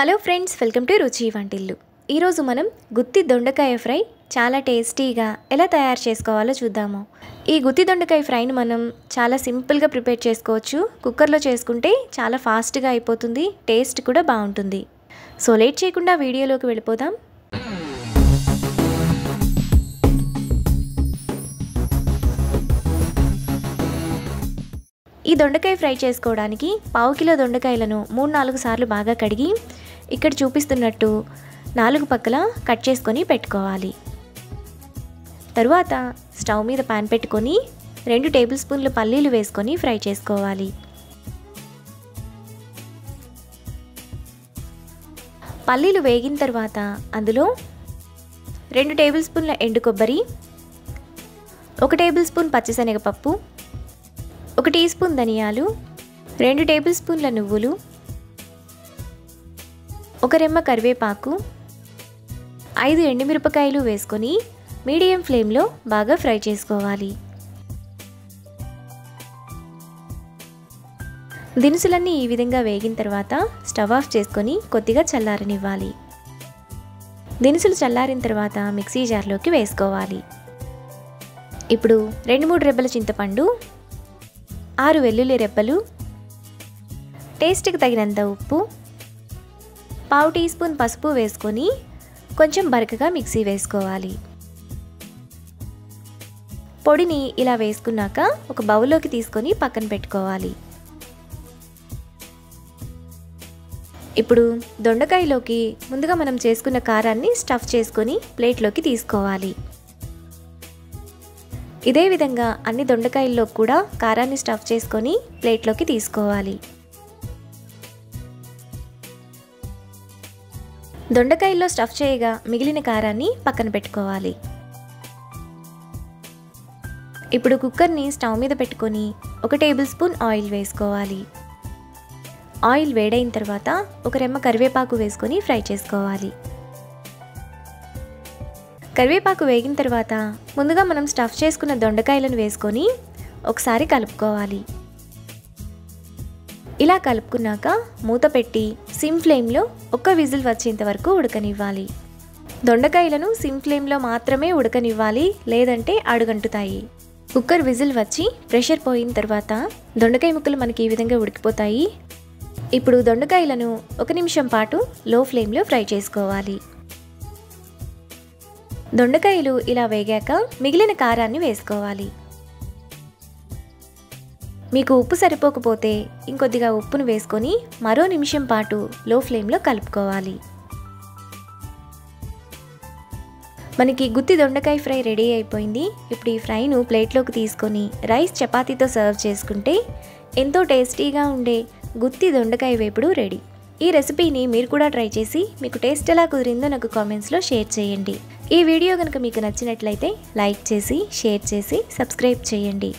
Hello friends, welcome to రుచి వంటిల్లు. ఈరోజు మనం గుత్తి దొండకాయ ఫ్రై చాలా టేస్టీగా ఎలా తయారు చేసుకోవాలో చూద్దాము. ఈ గుత్తి దొండకాయ ఫ్రైని మనం చాలా సింపుల్గా ప్రిపేర్ చేసుకోవచ్చు. కుక్కర్లో చేసుకుంటే చాలా ఫాస్ట్గా అయిపోతుంది, టేస్ట్ కూడా బాగుంటుంది. సో లేట్ చేయకుండా వీడియోలోకి వెళ్ళిపోదాం. ఈ దొండకాయ ఫ్రై చేసుకోవడానికి పావు కిలో దొండకాయలను 3-4 సార్లు బాగా కడిగి ఇక్కడ చూపిస్తున్నట్టు 4 పక్కల కట్ చేసుకొని పెట్టుకోవాలి. తరువాత స్టవ్ మీద పాన్ పెట్టుకొని 2 టేబుల్ స్పూన్లు పల్లీలు వేసుకొని ఫ్రై చేసుకోవాలి. పల్లీలు వేగిన తర్వాత అందులో 2 టేబుల్ స్పూన్ల ఎండు కొబ్బరి, 1 టేబుల్ స్పూన్ పచ్చిశనగపప్పు, 1 టీ స్పూన్ ధనియాలు, 2 టేబుల్ స్పూన్ల నువ్వులు, 1 రెమ్మ కరివేపాకు, 5 ఎండుమిరపకాయలు వేసుకొని మీడియం ఫ్లేమ్లో బాగా ఫ్రై చేసుకోవాలి. దినుసులన్నీ ఈ విధంగా వేగిన తర్వాత స్టవ్ ఆఫ్ చేసుకొని కొద్దిగా చల్లారనివ్వాలి. దినుసులు చల్లారిన తర్వాత మిక్సీ జార్లోకి వేసుకోవాలి. ఇప్పుడు 2-3 రెబ్బల చింతపండు, 6 వెల్లుల్లి రెబ్బలు, టేస్ట్కి తగినంత ఉప్పు, పావు టీ స్పూన్ పసుపు వేసుకొని కొంచెం బరకగా మిక్సీ వేసుకోవాలి. పొడిని ఇలా వేసుకున్నాక ఒక బౌల్లోకి తీసుకొని పక్కన పెట్టుకోవాలి. ఇప్పుడు దొండకాయలోకి ముందుగా మనం చేసుకున్న కారాన్ని స్టఫ్ చేసుకొని ప్లేట్లోకి తీసుకోవాలి. ఇదే విధంగా అన్ని దొండకాయల్లో కూడా కారాన్ని స్టఫ్ చేసుకొని ప్లేట్లోకి తీసుకోవాలి. దొండకాయల్లో స్టఫ్ చేయగా మిగిలిన కారాన్ని పక్కన పెట్టుకోవాలి. ఇప్పుడు కుక్కర్ని స్టవ్ మీద పెట్టుకొని 1 టేబుల్ స్పూన్ ఆయిల్ వేసుకోవాలి. ఆయిల్ వేడైన తర్వాత 1 రెమ్మ కరివేపాకు వేసుకొని ఫ్రై చేసుకోవాలి. కరివేపాకు వేగిన తర్వాత ముందుగా మనం స్టఫ్ చేసుకున్న దొండకాయలను వేసుకొని ఒకసారి కలుపుకోవాలి. ఇలా కలుపుకున్నాక మూత పెట్టి సిమ్ ఫ్లేమ్లో 1 విజిల్ వచ్చేంత వరకు ఉడకనివ్వాలి. దొండకాయలను సిమ్ ఫ్లేమ్లో మాత్రమే ఉడకనివ్వాలి, లేదంటే అడుగంటుతాయి. కుక్కర్ విజిల్ వచ్చి ప్రెషర్ పోయిన తర్వాత దొండకాయ ముక్కలు మనకి ఈ విధంగా ఉడికిపోతాయి. ఇప్పుడు దొండకాయలను 1 నిమిషం పాటు లో ఫ్లేమ్లో ఫ్రై చేసుకోవాలి. దొండకాయలు ఇలా వేగాక మిగిలిన కారాన్ని వేసుకోవాలి. మీకు ఉప్పు సరిపోకపోతే ఇంకొద్దిగా ఉప్పును వేసుకొని మరో నిమిషం పాటు లో ఫ్లేమ్లో కలుపుకోవాలి. మనకి గుత్తి దొండకాయ ఫ్రై రెడీ అయిపోయింది. ఇప్పుడు ఈ ఫ్రైను ప్లేట్లోకి తీసుకొని రైస్ చపాతీతో సర్వ్ చేసుకుంటే ఎంతో టేస్టీగా ఉండే గుత్తి దొండకాయ వేపుడు రెడీ. ఈ రెసిపీని మీరు కూడా ట్రై చేసి మీకు టేస్ట్ ఎలా కుదిరిందో నాకు కామెంట్స్లో షేర్ చేయండి. ఈ వీడియో కనుక మీకు నచ్చినట్లయితే లైక్ చేసి, షేర్ చేసి, సబ్స్క్రైబ్ చేయండి.